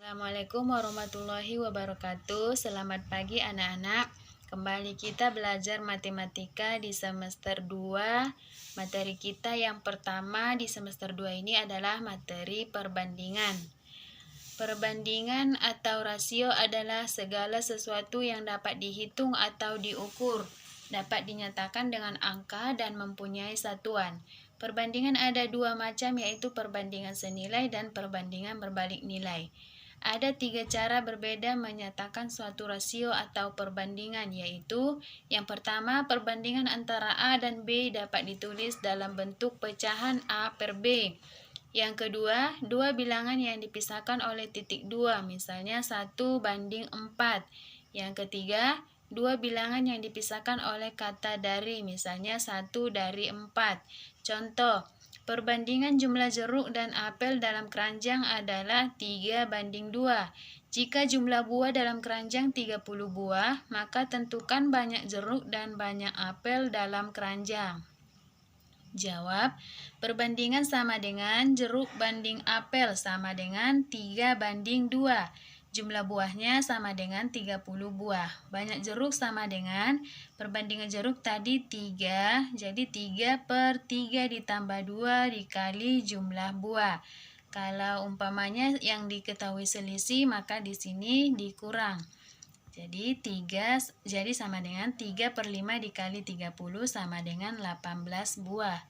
Assalamualaikum warahmatullahi wabarakatuh. Selamat pagi anak-anak. Kembali kita belajar matematika di semester 2. Materi kita yang pertama di semester 2 ini adalah materi perbandingan. Perbandingan atau rasio adalah segala sesuatu yang dapat dihitung atau diukur, dapat dinyatakan dengan angka dan mempunyai satuan. Perbandingan ada dua macam, yaitu perbandingan senilai dan perbandingan berbalik nilai. Ada 3 cara berbeda menyatakan suatu rasio atau perbandingan, yaitu yang pertama, perbandingan antara A dan B dapat ditulis dalam bentuk pecahan A per B. Yang kedua, dua bilangan yang dipisahkan oleh titik 2, misalnya 1:4. Yang ketiga, dua bilangan yang dipisahkan oleh kata dari, misalnya 1/4. Contoh, perbandingan jumlah jeruk dan apel dalam keranjang adalah 3:2. Jika jumlah buah dalam keranjang 30 buah, maka tentukan banyak jeruk dan banyak apel dalam keranjang. Jawab, perbandingan sama dengan jeruk banding apel sama dengan 3:2. Jumlah buahnya sama dengan 30 buah. Banyak jeruk sama dengan, perbandingan jeruk tadi 3, jadi 3/3 ditambah 2 dikali jumlah buah. Kalau umpamanya yang diketahui selisih, maka di sini dikurang. Jadi sama dengan 3/5 dikali 30 sama dengan 18 buah.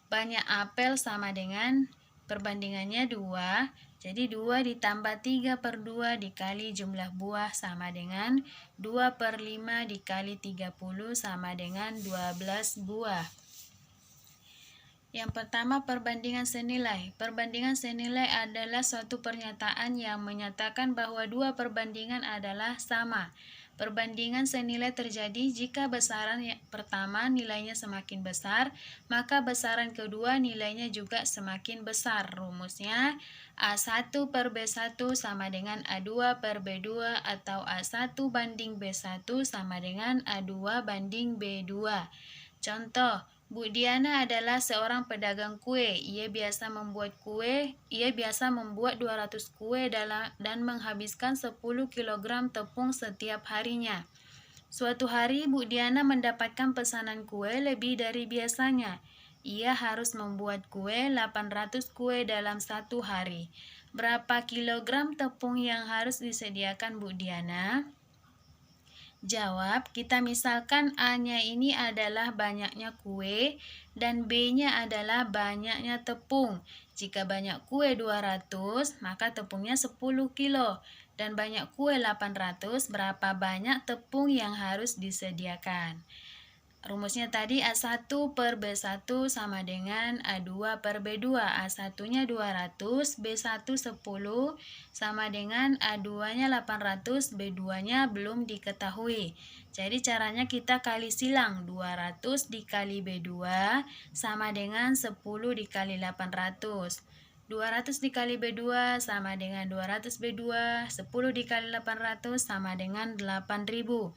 Banyak apel sama dengan, perbandingannya 2, jadi 2 ditambah 3/2 dikali jumlah buah sama dengan 2/5 dikali 30 sama dengan 12 buah. Yang pertama, perbandingan senilai. Perbandingan senilai adalah suatu pernyataan yang menyatakan bahwa dua perbandingan adalah sama. Perbandingan senilai terjadi jika besaran pertama nilainya semakin besar, maka besaran kedua nilainya juga semakin besar. Rumusnya, A1/B1 sama dengan A2/B2 atau A1:B1 sama dengan A2:B2. Contoh, Bu Diana adalah seorang pedagang kue. Ia biasa membuat 200 kue dan menghabiskan 10 kg tepung setiap harinya. Suatu hari Bu Diana mendapatkan pesanan kue lebih dari biasanya. Ia harus membuat kue 800 kue dalam satu hari. Berapa kilogram tepung yang harus disediakan Bu Diana? Jawab, kita misalkan A-nya ini adalah banyaknya kue dan B-nya adalah banyaknya tepung. Jika banyak kue 200, maka tepungnya 10 kilo. Dan banyak kue 800, berapa banyak tepung yang harus disediakan? Rumusnya tadi A1/B1 sama dengan A2/B2. A1-nya 200, B1 10 sama dengan A2-nya 800, B2-nya belum diketahui. Jadi caranya kita kali silang. 200 dikali B2 sama dengan 10 dikali 800. 200 dikali B2 sama dengan 200 B2, 10 dikali 800 sama dengan 8.000.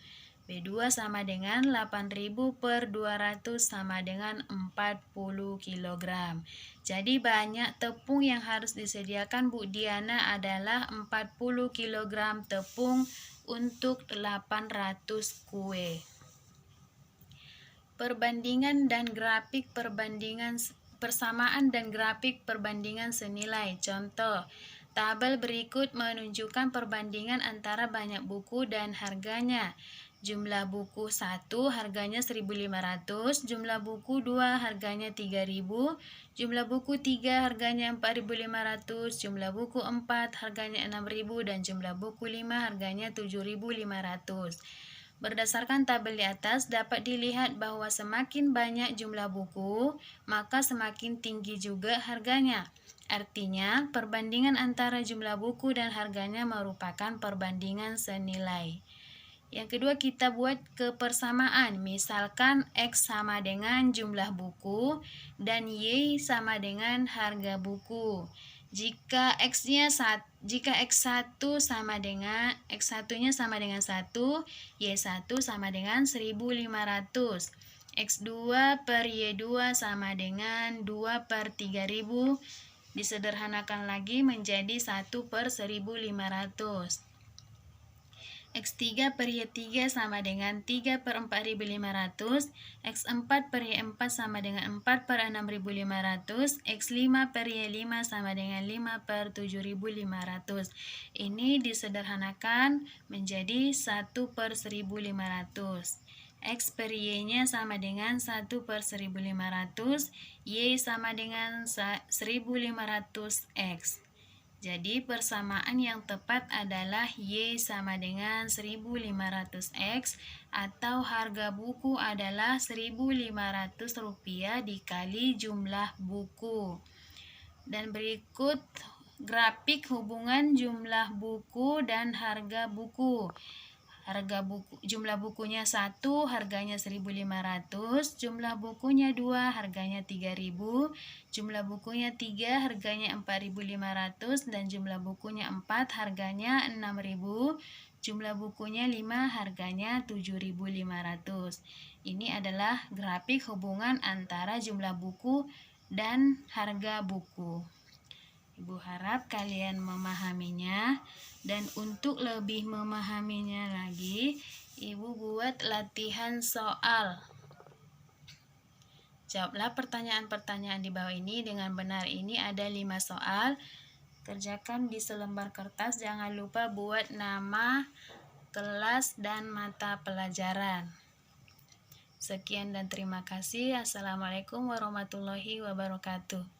B2 sama dengan 8.000/200 sama dengan 40 kg. Jadi banyak tepung yang harus disediakan Bu Diana adalah 40 kg tepung untuk 800 kue. Perbandingan dan grafik perbandingan persamaan dan grafik perbandingan senilai. Contoh, tabel berikut menunjukkan perbandingan antara banyak buku dan harganya. Jumlah buku 1 harganya 1.500, jumlah buku 2 harganya 3.000, jumlah buku 3 harganya 4.500, jumlah buku 4 harganya 6.000, dan jumlah buku 5 harganya 7.500. Berdasarkan tabel di atas dapat dilihat bahwa semakin banyak jumlah buku, maka semakin tinggi juga harganya. Artinya, perbandingan antara jumlah buku dan harganya merupakan perbandingan senilai. Yang kedua, kita buat kepersamaan. Misalkan X sama dengan jumlah buku dan Y sama dengan harga buku. Jika X1 sama dengan X1-nya sama dengan 1, Y1 sama dengan 1.500. X2/Y2 sama dengan 2/3000. Disederhanakan lagi menjadi 1/1500. X3 per Y3 sama dengan 3 per 4.500, X4 per Y4 sama dengan 4 per 6.500, X5 per Y5 sama dengan 5 per 7.500. Ini disederhanakan menjadi 1/1500. X per Y-nya sama dengan 1/1500, Y sama dengan 1500X. Jadi persamaan yang tepat adalah Y sama dengan 1500X atau harga buku adalah Rp1.500 dikali jumlah buku. Dan berikut grafik hubungan jumlah buku dan harga buku. Jumlah bukunya 1, harganya 1.500, jumlah bukunya 2, harganya 3.000, jumlah bukunya 3, harganya 4.500, dan jumlah bukunya 4, harganya 6.000, jumlah bukunya 5, harganya 7.500. Ini adalah grafik hubungan antara jumlah buku dan harga buku. Ibu harap kalian memahaminya, dan untuk lebih memahaminya lagi, Ibu buat latihan soal. Jawablah pertanyaan-pertanyaan di bawah ini dengan benar. Ini ada 5 soal. Kerjakan di selembar kertas. Jangan lupa buat nama, kelas, dan mata pelajaran. Sekian dan terima kasih. Assalamualaikum warahmatullahi wabarakatuh.